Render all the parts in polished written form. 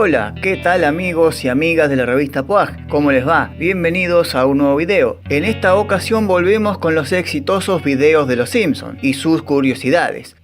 Hola, ¿qué tal amigos y amigas de la revista POAG? ¿Cómo les va? Bienvenidos a un nuevo video. En esta ocasión volvemos con los exitosos videos de los Simpsons y sus curiosidades.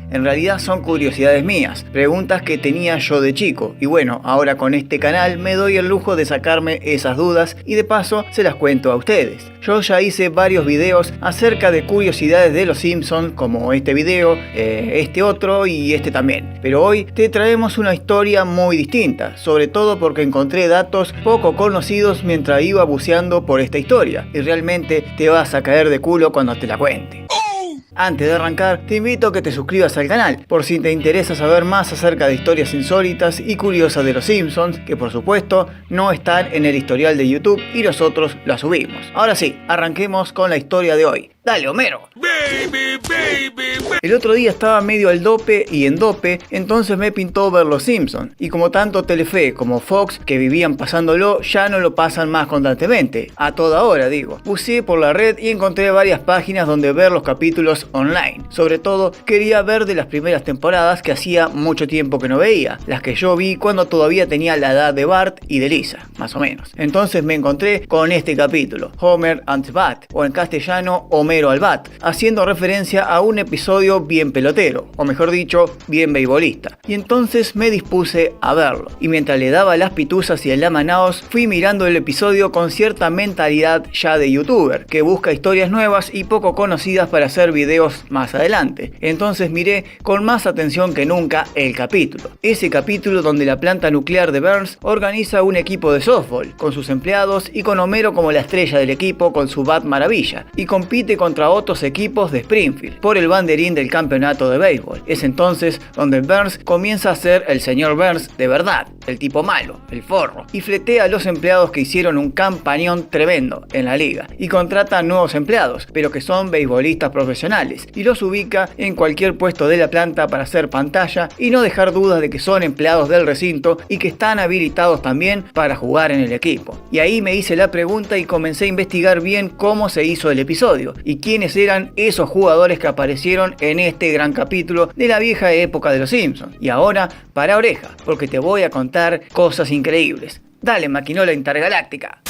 En realidad son curiosidades mías, preguntas que tenía yo de chico. Y bueno, ahora con este canal me doy el lujo de sacarme esas dudas y de paso se las cuento a ustedes. Yo ya hice varios videos acerca de curiosidades de los Simpsons, como este video, este otro y este también. Pero hoy te traemos una historia muy distinta, sobre todo porque encontré datos poco conocidos mientras iba buceando por esta historia. Y realmente te vas a caer de culo cuando te la cuente. Antes de arrancar, te invito a que te suscribas al canal, por si te interesa saber más acerca de historias insólitas y curiosas de los Simpsons, que por supuesto no están en el historial de YouTube y nosotros las subimos. Ahora sí, arranquemos con la historia de hoy. ¡Dale, Homero! El otro día estaba medio al dope y en dope, entonces me pintó ver los Simpsons. Y como tanto Telefe como Fox, que vivían pasándolo, ya no lo pasan más constantemente. A toda hora, digo. Buceé por la red y encontré varias páginas donde ver los capítulos online. Sobre todo, quería ver de las primeras temporadas que hacía mucho tiempo que no veía. Las que yo vi cuando todavía tenía la edad de Bart y de Lisa, más o menos. Entonces me encontré con este capítulo, Homer and the Bat, o en castellano, Homero al Bat, haciendo referencia a un episodio bien pelotero, o mejor dicho, bien beisbolista. Y entonces me dispuse a verlo. Y mientras le daba las pituzas y el lamanaos, fui mirando el episodio con cierta mentalidad ya de youtuber, que busca historias nuevas y poco conocidas para hacer videos más adelante. Entonces miré con más atención que nunca el capítulo. Ese capítulo donde la planta nuclear de Burns organiza un equipo de softball, con sus empleados y con Homero como la estrella del equipo con su bat maravilla, y compite contra otros equipos de Springfield por el banderín del campeonato de béisbol. Es entonces donde Burns comienza a ser el señor Burns de verdad, el tipo malo, el forro, y fletea a los empleados que hicieron un campañón tremendo en la liga, y contrata nuevos empleados, pero que son beisbolistas profesionales, y los ubica en cualquier puesto de la planta para hacer pantalla y no dejar dudas de que son empleados del recinto y que están habilitados también para jugar en el equipo. Y ahí me hice la pregunta y comencé a investigar bien cómo se hizo el episodio y quiénes eran esos jugadores que aparecieron en este gran capítulo de la vieja época de los Simpsons. Y ahora, para oreja, porque te voy a contar cosas increíbles. Dale, maquinola intergaláctica.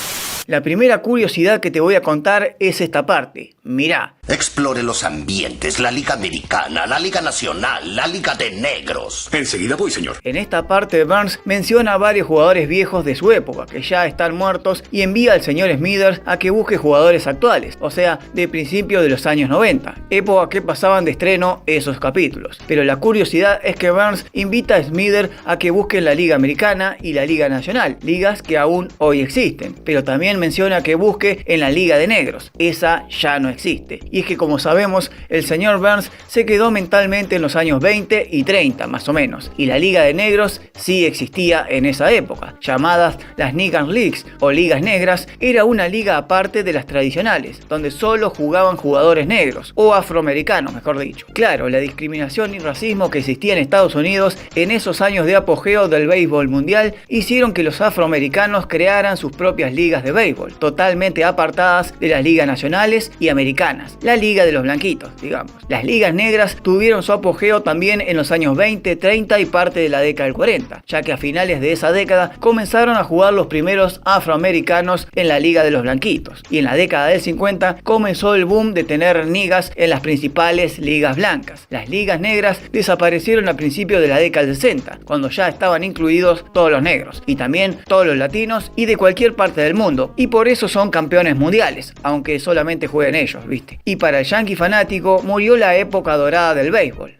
La primera curiosidad que te voy a contar es esta parte. Mirá. Explore los ambientes, la Liga Americana, la Liga Nacional, la Liga de Negros. Enseguida voy, señor. En esta parte Burns menciona a varios jugadores viejos de su época, que ya están muertos, y envía al señor Smithers a que busque jugadores actuales, o sea, de principios de los años 90, época que pasaban de estreno esos capítulos. Pero la curiosidad es que Burns invita a Smithers a que busque la Liga Americana y la Liga Nacional, ligas que aún hoy existen, pero también menciona que busque en la Liga de Negros, esa ya no existe. Y es que, como sabemos, el señor Burns se quedó mentalmente en los años 20 y 30 más o menos, y la Liga de Negros sí existía en esa época, llamadas las Negro Leagues o Ligas Negras. Era una liga aparte de las tradicionales, donde solo jugaban jugadores negros, o afroamericanos mejor dicho. Claro, la discriminación y racismo que existía en Estados Unidos en esos años de apogeo del béisbol mundial hicieron que los afroamericanos crearan sus propias ligas de béisbol, totalmente apartadas de las ligas nacionales y americanas, la liga de los blanquitos, digamos. Las ligas negras tuvieron su apogeo también en los años 20, 30 y parte de la década del 40, ya que a finales de esa década comenzaron a jugar los primeros afroamericanos en la liga de los blanquitos, y en la década del 50 comenzó el boom de tener niggas en las principales ligas blancas. Las ligas negras desaparecieron a principios de la década del 60, cuando ya estaban incluidos todos los negros, y también todos los latinos y de cualquier parte del mundo, y por eso son campeones mundiales, aunque solamente jueguen ellos, ¿viste? Y para el yankee fanático murió la época dorada del béisbol.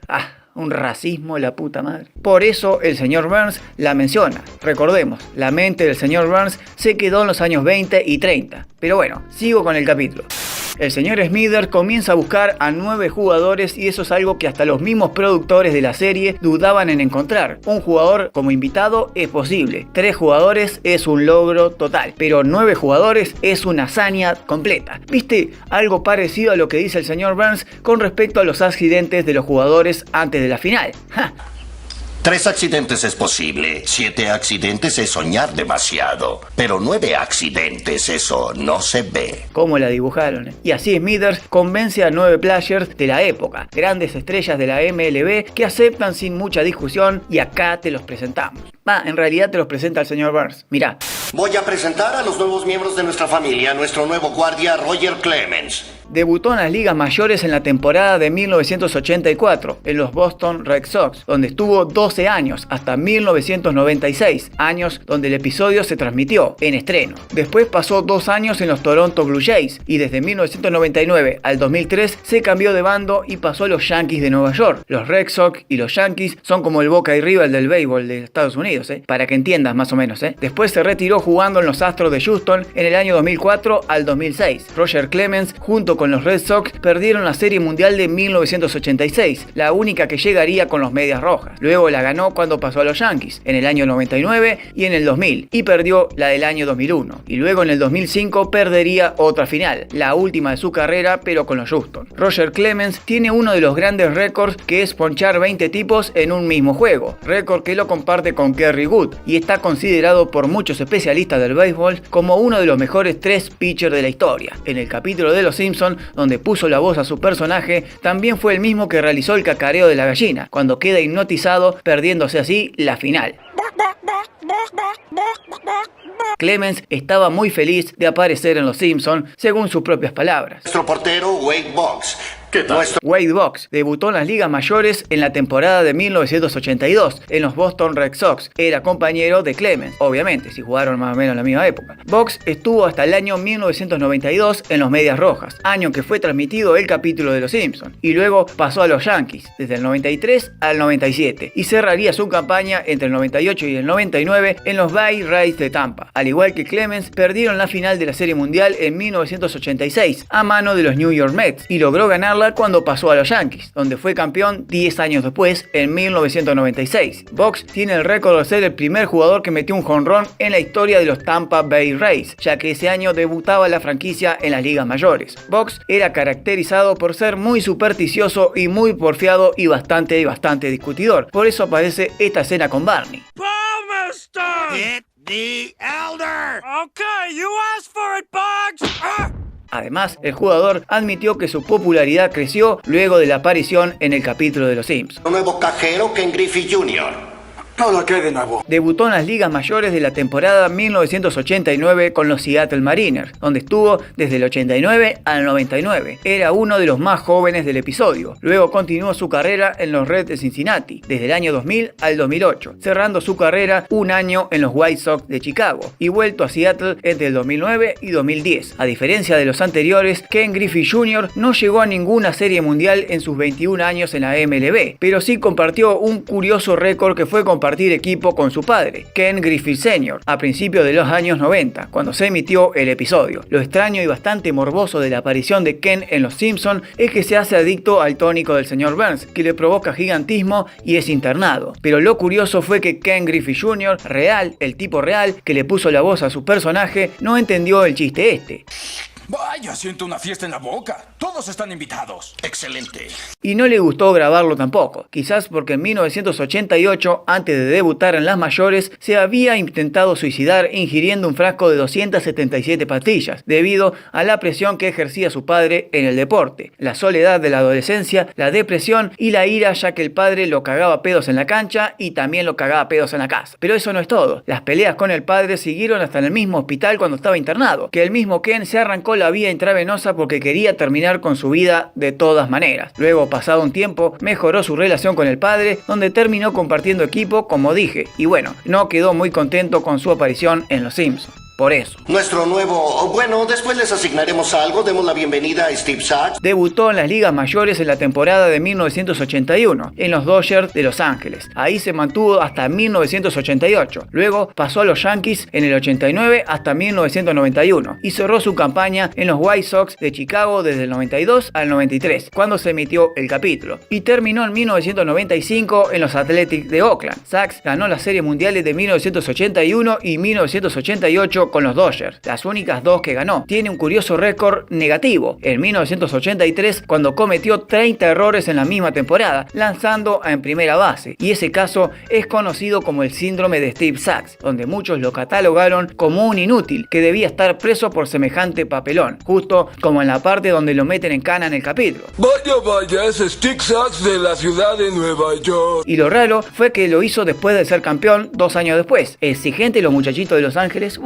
Un racismo de la puta madre. Por eso el señor Burns la menciona. Recordemos, la mente del señor Burns se quedó en los años 20 y 30. Pero bueno, sigo con el capítulo. El señor Smithers comienza a buscar a 9 jugadores y eso es algo que hasta los mismos productores de la serie dudaban en encontrar. Un jugador como invitado es posible, 3 jugadores es un logro total, pero 9 jugadores es una hazaña completa. ¿Viste? Algo parecido a lo que dice el señor Burns con respecto a los accidentes de los jugadores antes de la final. 3 accidentes es posible, 7 accidentes es soñar demasiado, pero 9 accidentes, eso no se ve. ¿Cómo la dibujaron? Y así Smithers convence a 9 players de la época, grandes estrellas de la MLB que aceptan sin mucha discusión y acá te los presentamos. En realidad te los presenta el señor Burns. Mirá. Voy a presentar a los nuevos miembros de nuestra familia, nuestro nuevo guardia Roger Clemens. Debutó en las ligas mayores en la temporada de 1984 en los Boston Red Sox, donde estuvo 12 años hasta 1996, años donde el episodio se transmitió en estreno. Después pasó 2 años en los Toronto Blue Jays y desde 1999 al 2003 se cambió de bando y pasó a los Yankees de Nueva York. Los Red Sox y los Yankees son como el Boca y River del béisbol de Estados Unidos, para que entiendas más o menos. Después se retiró jugando en los Astros de Houston en el año 2004 al 2006. Roger Clemens junto con los Red Sox perdieron la Serie Mundial de 1986, la única que llegaría con los Medias Rojas. Luego la ganó cuando pasó a los Yankees, en el año 99 y en el 2000, y perdió la del año 2001. Y luego en el 2005 perdería otra final, la última de su carrera, pero con los Houston. Roger Clemens tiene uno de los grandes récords, que es ponchar 20 tipos en un mismo juego, récord que lo comparte con Kerry Wood, y está considerado por muchos especialistas del béisbol como uno de los mejores 3 pitchers de la historia. En el capítulo de Los Simpson, donde puso la voz a su personaje, también fue el mismo que realizó el cacareo de la gallina, cuando queda hipnotizado, perdiéndose así la final. Clemens estaba muy feliz de aparecer en Los Simpson, según sus propias palabras. Nuestro portero Wade Boggs. ¿Qué tal? Wade Boggs debutó en las ligas mayores en la temporada de 1982 en los Boston Red Sox. Era compañero de Clemens, obviamente, si jugaron más o menos en la misma época. Boggs estuvo hasta el año 1992 en los Medias Rojas, año que fue transmitido el capítulo de Los Simpsons, y luego pasó a los Yankees desde el 93 al 97 y cerraría su campaña entre el 98 y el 99 en los Bay Rays de Tampa. Al igual que Clemens, perdieron la final de la Serie Mundial en 1986 a mano de los New York Mets y logró ganarla cuando pasó a los Yankees, donde fue campeón 10 años después, en 1996. Boggs tiene el récord de ser el primer jugador que metió un jonrón en la historia de los Tampa Bay Rays, ya que ese año debutaba la franquicia en las ligas mayores. Boggs era caracterizado por ser muy supersticioso y muy porfiado y bastante discutidor. Por eso aparece esta escena con Barney. Hit the elder. Okay, you asked for it, Boggs. Además, el jugador admitió que su popularidad creció luego de la aparición en el capítulo de Los Simpsons. Un nuevo cajero Ken Griffey Jr. Todo que de nuevo. Debutó en las ligas mayores de la temporada 1989 con los Seattle Mariners, donde estuvo desde el 89 al 99. Era uno de los más jóvenes del episodio. Luego continuó su carrera en los Reds de Cincinnati, desde el año 2000 al 2008, cerrando su carrera un año en los White Sox de Chicago, y vuelto a Seattle entre el 2009 y 2010. A diferencia de los anteriores, Ken Griffey Jr. no llegó a ninguna serie mundial en sus 21 años en la MLB, pero sí compartió un curioso récord que fue compartir equipo con su padre, Ken Griffey Sr., a principios de los años 90, cuando se emitió el episodio. Lo extraño y bastante morboso de la aparición de Ken en Los Simpsons es que se hace adicto al tónico del señor Burns, que le provoca gigantismo y es internado. Pero lo curioso fue que Ken Griffey Jr., real, el tipo real, que le puso la voz a su personaje, no entendió el chiste este. Vaya, siento una fiesta en la boca. Todos están invitados. Excelente. Y no le gustó grabarlo tampoco, quizás porque en 1988, antes de debutar en las mayores, se había intentado suicidar ingiriendo un frasco de 277 pastillas, debido a la presión que ejercía su padre en el deporte, la soledad de la adolescencia, la depresión y la ira, ya que el padre lo cagaba pedos en la cancha y también lo cagaba pedos en la casa. Pero eso no es todo, las peleas con el padre siguieron hasta en el mismo hospital cuando estaba internado, que el mismo Ken se arrancó la vía intravenosa porque quería terminar con su vida de todas maneras. Luego, pasado un tiempo, mejoró su relación con el padre, donde terminó compartiendo equipo, como dije, y bueno, no quedó muy contento con su aparición en Los Simpsons. Por eso. Nuestro nuevo... Bueno, después les asignaremos algo. Demos la bienvenida a Steve Sax. Debutó en las ligas mayores en la temporada de 1981, en los Dodgers de Los Ángeles. Ahí se mantuvo hasta 1988. Luego pasó a los Yankees en el 89 hasta 1991 y cerró su campaña en los White Sox de Chicago desde el 92 al 93, cuando se emitió el capítulo. Y terminó en 1995 en los Athletics de Oakland. Sax ganó las series mundiales de 1981 y 1988 campeonato con los Dodgers, las únicas 2 que ganó. Tiene un curioso récord negativo. En 1983, cuando cometió 30 errores en la misma temporada, lanzando en primera base. Y ese caso es conocido como el síndrome de Steve Sax, donde muchos lo catalogaron como un inútil que debía estar preso por semejante papelón, justo como en la parte donde lo meten en cana en el capítulo. Vaya, es Steve Sax de la ciudad de Nueva York. Y lo raro fue que lo hizo después de ser campeón 2 años después. Exigente los muchachitos de Los Ángeles,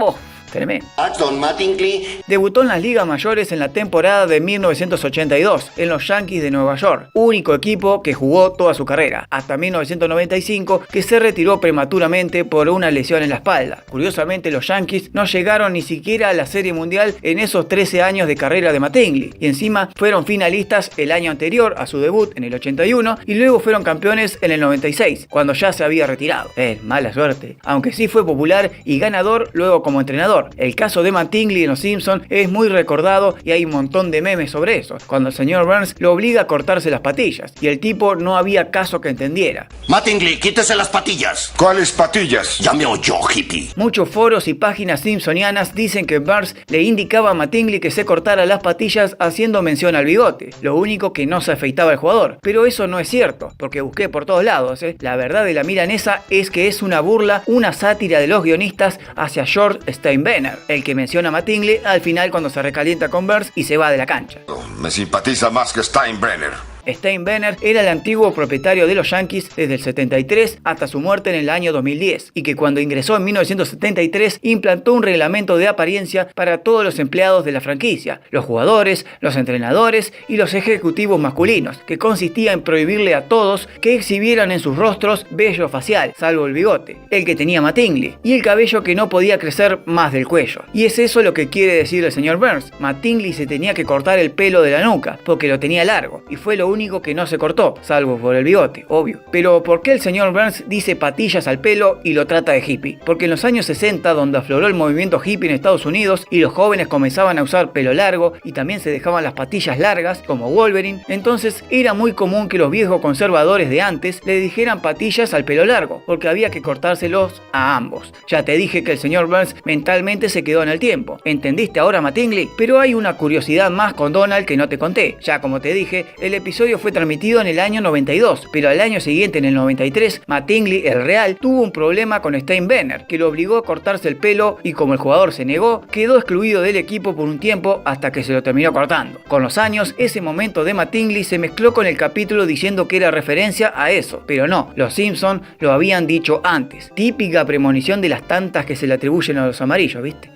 tremendo. Don Mattingly. Debutó en las ligas mayores en la temporada de 1982 en los Yankees de Nueva York, único equipo que jugó toda su carrera, hasta 1995, que se retiró prematuramente por una lesión en la espalda. Curiosamente, los Yankees no llegaron ni siquiera a la Serie Mundial en esos 13 años de carrera de Mattingly, y encima fueron finalistas el año anterior a su debut en el 81 y luego fueron campeones en el 96, cuando ya se había retirado. Mala suerte, aunque sí fue popular y ganador luego como entrenador. El caso de Mattingly en Los Simpsons es muy recordado y hay un montón de memes sobre eso, cuando el señor Burns lo obliga a cortarse las patillas y el tipo no había caso que entendiera. Mattingly, quítese las patillas. ¿Cuáles patillas? Ya me oyó, hippie. Muchos foros y páginas simpsonianas dicen que Burns le indicaba a Mattingly que se cortara las patillas haciendo mención al bigote, lo único que no se afeitaba el jugador. Pero eso no es cierto, porque busqué por todos lados. La verdad de la milanesa es que es una burla, una sátira de los guionistas hacia George Steinbrenner, el que menciona a Mattingly al final cuando se recalienta con Burns y se va de la cancha. Me simpatiza más que Steinbrenner. Steinbrenner era el antiguo propietario de los Yankees desde el 73 hasta su muerte en el año 2010 y que cuando ingresó en 1973 implantó un reglamento de apariencia para todos los empleados de la franquicia, los jugadores, los entrenadores y los ejecutivos masculinos, que consistía en prohibirle a todos que exhibieran en sus rostros vello facial, salvo el bigote, el que tenía Mattingly, y el cabello que no podía crecer más del cuello. Y es eso lo que quiere decir el señor Burns. Mattingly se tenía que cortar el pelo de la nuca porque lo tenía largo y fue lo único que no se cortó, salvo por el bigote, obvio. Pero ¿por qué el señor Burns dice patillas al pelo y lo trata de hippie? Porque en los años 60, donde afloró el movimiento hippie en Estados Unidos y los jóvenes comenzaban a usar pelo largo y también se dejaban las patillas largas, como Wolverine, entonces era muy común que los viejos conservadores de antes le dijeran patillas al pelo largo, porque había que cortárselos a ambos. Ya te dije que el señor Burns mentalmente se quedó en el tiempo. ¿Entendiste ahora, Mattingly? Pero hay una curiosidad más con Donald que no te conté. Ya como te dije, el episodio fue transmitido en el año 92, pero al año siguiente, en el 93, Mattingly, el real, tuvo un problema con Steinbrenner, que lo obligó a cortarse el pelo y como el jugador se negó, quedó excluido del equipo por un tiempo hasta que se lo terminó cortando. Con los años, ese momento de Mattingly se mezcló con el capítulo diciendo que era referencia a eso, pero no, los Simpsons lo habían dicho antes. Típica premonición de las tantas que se le atribuyen a los amarillos, ¿viste?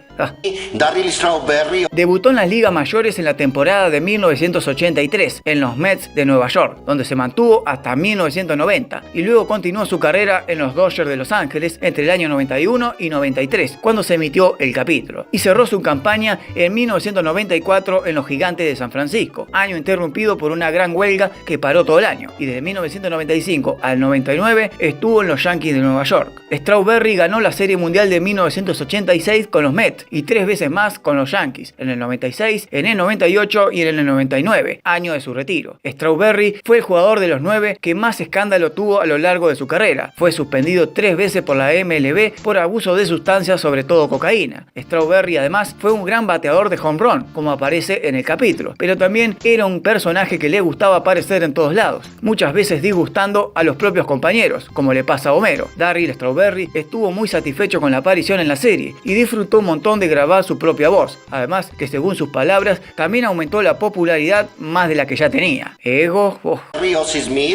Darryl Strawberry. Debutó en las ligas mayores en la temporada de 1983 en los Mets de Nueva York, donde se mantuvo hasta 1990 y luego continuó su carrera en los Dodgers de Los Ángeles entre el año 91 y 93, cuando se emitió el capítulo, y cerró su campaña en 1994 en los Gigantes de San Francisco, año interrumpido por una gran huelga que paró todo el año, y desde 1995 al 99 estuvo en los Yankees de Nueva York. Strawberry ganó la Serie Mundial de 1986 con los Mets y 3 veces más con los Yankees, en el 96, en el 98 y en el 99, año de su retiro. Strawberry fue el jugador de los 9 que más escándalo tuvo a lo largo de su carrera. Fue suspendido 3 veces por la MLB por abuso de sustancias, sobre todo cocaína. Strawberry además fue un gran bateador de home run, como aparece en el capítulo, pero también era un personaje que le gustaba aparecer en todos lados, muchas veces disgustando a los propios compañeros, como le pasa a Homero. Darryl Strawberry estuvo muy satisfecho con la aparición en la serie y disfrutó un montón de grabar su propia voz, además que según sus palabras también aumentó la popularidad más de la que ya tenía.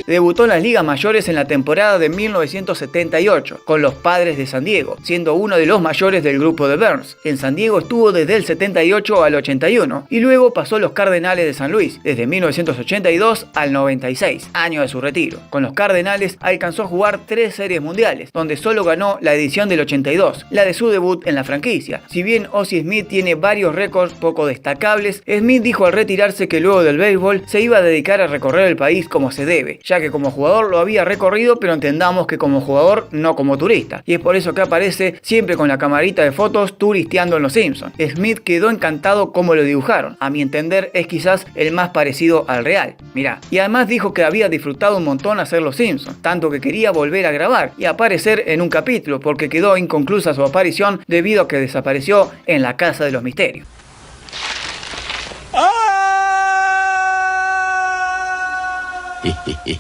Debutó en las ligas mayores en la temporada de 1978 con los Padres de San Diego, siendo uno de los mayores del grupo de Burns. En San Diego estuvo desde el 78 al 81 y luego pasó a los Cardenales de San Luis desde 1982 al 96, año de su retiro. Con los Cardenales alcanzó a jugar 3 series mundiales, donde solo ganó la edición del 82, la de su debut en la franquicia. Si bien Ozzie Smith tiene varios récords poco destacables, Smith dijo al retirarse que luego del béisbol se iba a dedicar a recorrer el país como se debe, ya que como jugador lo había recorrido, pero entendamos que como jugador, no como turista, y es por eso que aparece siempre con la camarita de fotos turisteando en Los Simpsons. Smith quedó encantado como lo dibujaron, a mi entender es quizás el más parecido al real, mirá, y además dijo que había disfrutado un montón hacer Los Simpsons, tanto que quería volver a grabar y aparecer en un capítulo porque quedó inconclusa su aparición debido a que desapareció convirtió en la Casa de los Misterios.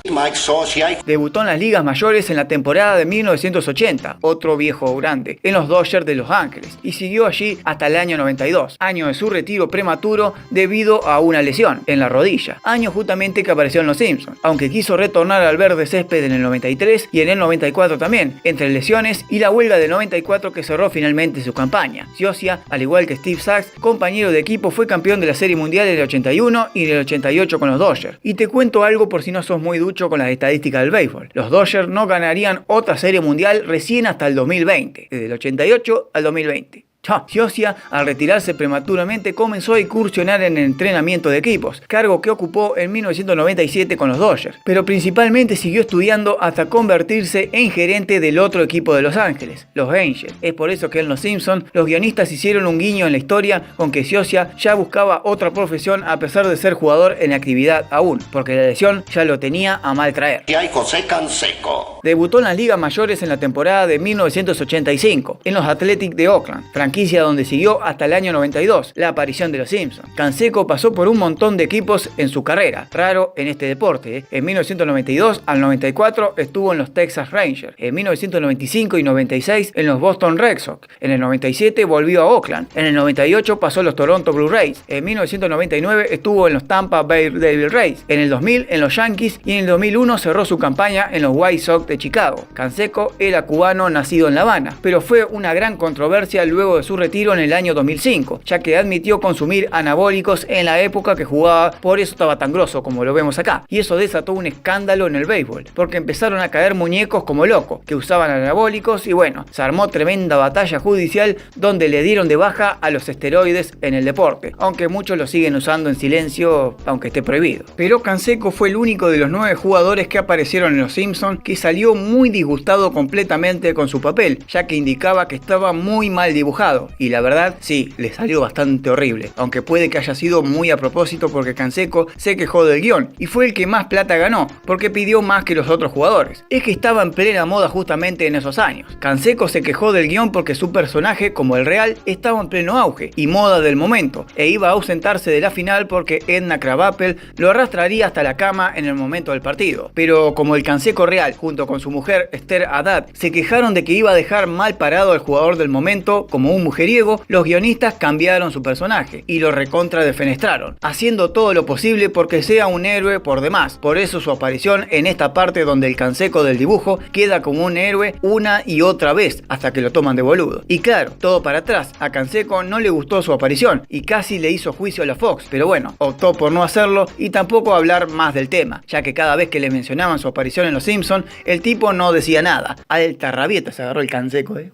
Mike Scioscia. Debutó en las ligas mayores en la temporada de 1980, otro viejo grande, en los Dodgers de Los Ángeles, y siguió allí hasta el año 92, año de su retiro prematuro debido a una lesión en la rodilla, año justamente que apareció en Los Simpsons, aunque quiso retornar al verde césped en el 93 y en el 94 también, entre lesiones y la huelga del 94 que cerró finalmente su campaña. Scioscia, al igual que Steve Sax, compañero de equipo, fue campeón de la Serie Mundial en el 81 y en el 88 con los Dodgers. Y te cuento algo por si no sos muy ducho con las estadísticas del béisbol. Los Dodgers no ganarían otra Serie Mundial recién hasta el 2020, desde el 88 al 2020. Scioscia, al retirarse prematuramente, comenzó a incursionar en el entrenamiento de equipos, cargo que ocupó en 1997 con los Dodgers, pero principalmente siguió estudiando hasta convertirse en gerente del otro equipo de Los Ángeles, los Angels. Es por eso que en Los Simpsons los guionistas hicieron un guiño en la historia con que Scioscia ya buscaba otra profesión a pesar de ser jugador en actividad aún, porque la lesión ya lo tenía a mal traer. Y hay José Canseco. Debutó en las ligas mayores en la temporada de 1985, en los Athletics de Oakland, franquicia donde siguió hasta el año 92, la aparición de los Simpsons. Canseco pasó por un montón de equipos en su carrera, raro en este deporte. En 1992 al 94 estuvo en los Texas Rangers, en 1995 y 96 en los Boston Red Sox, en el 97 volvió a Oakland, en el 98 pasó a los Toronto Blue Jays, en 1999 estuvo en los Tampa Bay Devil Rays, en el 2000 en los Yankees y en el 2001 cerró su campaña en los White Sox de Chicago. Canseco era cubano nacido en La Habana, pero fue una gran controversia luego de su retiro en el año 2005, ya que admitió consumir anabólicos en la época que jugaba, por eso estaba tan grosso como lo vemos acá. Y eso desató un escándalo en el béisbol, porque empezaron a caer muñecos como locos, que usaban anabólicos y bueno, se armó tremenda batalla judicial donde le dieron de baja a los esteroides en el deporte, aunque muchos lo siguen usando en silencio, aunque esté prohibido. Pero Canseco fue el único de los 9 jugadores que aparecieron en Los Simpsons que salió muy disgustado completamente con su papel, ya que indicaba que estaba muy mal dibujado, y la verdad, sí, le salió bastante horrible, aunque puede que haya sido muy a propósito porque Canseco se quejó del guión, y fue el que más plata ganó, porque pidió más que los otros jugadores. Es que estaba en plena moda justamente en esos años. Canseco se quejó del guión porque su personaje, como el real, estaba en pleno auge y moda del momento, e iba a ausentarse de la final porque Edna Krabappel lo arrastraría hasta la cama en el momento del partido. Pero como el Canseco real, junto con su mujer Esther Haddad, se quejaron de que iba a dejar mal parado al jugador del momento como un mujeriego, los guionistas cambiaron su personaje y lo recontra defenestraron, haciendo todo lo posible porque sea un héroe por demás. Por eso su aparición en esta parte donde el Canseco del dibujo queda como un héroe una y otra vez hasta que lo toman de boludo. Y claro, todo para atrás, a Canseco no le gustó su aparición y casi le hizo juicio a la Fox, pero bueno, optó por no hacerlo y tampoco hablar más del tema, ya que cada vez que le mencionaban su aparición en Los Simpsons, el tipo no decía nada. Alta rabieta se agarró el Canseco de...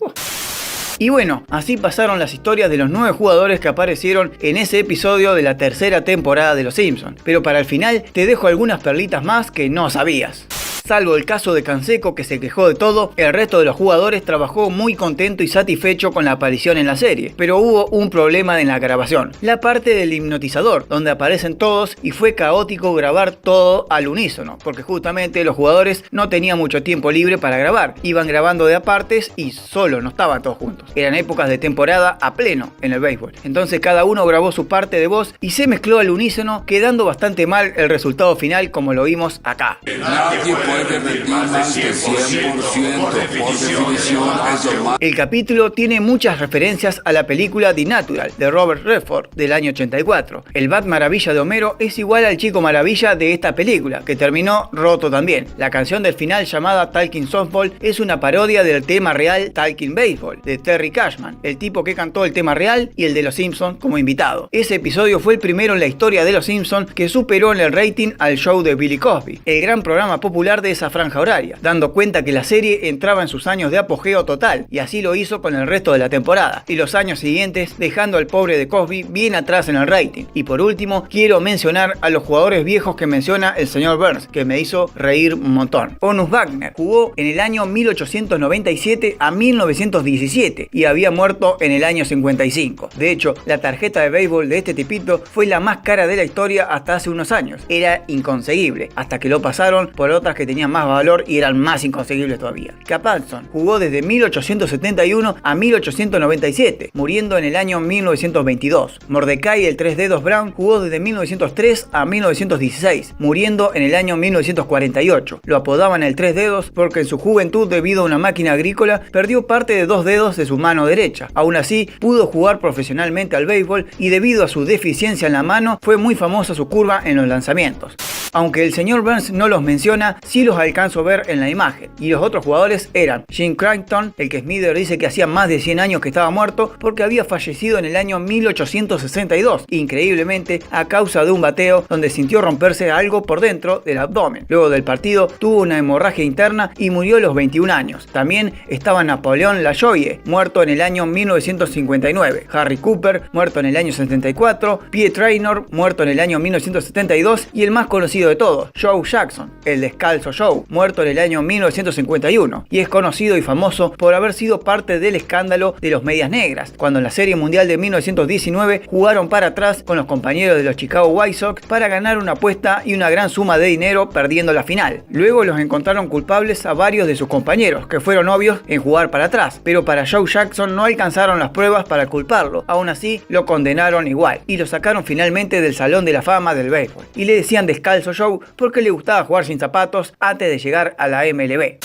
Y bueno, así pasaron las historias de los 9 jugadores que aparecieron en ese episodio de la tercera temporada de Los Simpsons. Pero para el final te dejo algunas perlitas más que no sabías. Salvo el caso de Canseco, que se quejó de todo, el resto de los jugadores trabajó muy contento y satisfecho con la aparición en la serie, pero hubo un problema en la grabación, la parte del hipnotizador, donde aparecen todos y fue caótico grabar todo al unísono, porque justamente los jugadores no tenían mucho tiempo libre para grabar, iban grabando de apartes y solo, no estaban todos juntos. Eran épocas de temporada a pleno en el béisbol, entonces cada uno grabó su parte de voz y se mezcló al unísono, quedando bastante mal el resultado final como lo vimos acá. Nadie puede repetir más que 100%, por definición es normal. El capítulo tiene muchas referencias a la película The Natural de Robert Redford del año 84. El Bat Maravilla de Homero es igual al Chico Maravilla de esta película, que terminó roto también. La canción del final llamada Talking Softball es una parodia del tema real Talking Baseball de Terry Cashman, el tipo que cantó el tema real y el de Los Simpsons como invitado. Ese episodio fue el primero en la historia de Los Simpsons que superó en el rating al show de Billy Cosby, el gran programa popular de esa franja horaria, dando cuenta que la serie entraba en sus años de apogeo total, y así lo hizo con el resto de la temporada y los años siguientes, dejando al pobre de Cosby bien atrás en el rating. Y por último, quiero mencionar a los jugadores viejos que menciona el señor Burns, que me hizo reír un montón. Honus Wagner jugó en el año 1897 a 1917 y había muerto en el año 55. De hecho, la tarjeta de béisbol de este tipito fue la más cara de la historia hasta hace unos años. Era inconseguible, hasta que lo pasaron por otras que tenían más valor y eran más inconseguibles todavía. Cap Anson jugó desde 1871 a 1897, muriendo en el año 1922. Mordecai el Tres Dedos Brown jugó desde 1903 a 1916, muriendo en el año 1948. Lo apodaban el Tres Dedos porque en su juventud, debido a una máquina agrícola, perdió parte de 2 dedos de su mano derecha. Aún así, pudo jugar profesionalmente al béisbol y debido a su deficiencia en la mano, fue muy famosa su curva en los lanzamientos. Aunque el señor Burns no los menciona, sí los alcanzo a ver en la imagen. Y los otros jugadores eran Jim Crichton, el que Smither dice que hacía más de 100 años que estaba muerto porque había fallecido en el año 1862, increíblemente a causa de un bateo donde sintió romperse algo por dentro del abdomen. Luego del partido tuvo una hemorragia interna y murió a los 21 años. También estaba Napoleón Lajoie, muerto en el año 1959, Harry Cooper, muerto en el año 74, Pete Traynor, muerto en el año 1972 y el más conocido de todos, Joe Jackson, el descalzo Joe, muerto en el año 1951, y es conocido y famoso por haber sido parte del escándalo de los Medias Negras, cuando en la Serie Mundial de 1919 jugaron para atrás con los compañeros de los Chicago White Sox para ganar una apuesta y una gran suma de dinero perdiendo la final. Luego los encontraron culpables a varios de sus compañeros, que fueron obvios en jugar para atrás, pero para Joe Jackson no alcanzaron las pruebas para culparlo. Aún así, lo condenaron igual, y lo sacaron finalmente del Salón de la Fama del béisbol, y le decían descalzo Joe porque le gustaba jugar sin zapatos antes de llegar a la MLB.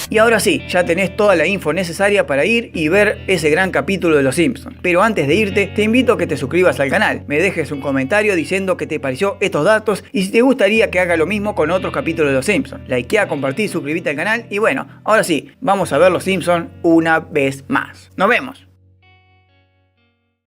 Y ahora sí, ya tenés toda la info necesaria para ir y ver ese gran capítulo de Los Simpsons. Pero antes de irte, te invito a que te suscribas al canal, me dejes un comentario diciendo qué te pareció estos datos y si te gustaría que haga lo mismo con otros capítulos de Los Simpsons. Likea, compartí, suscribite al canal y bueno, ahora sí, vamos a ver Los Simpsons una vez más. ¡Nos vemos!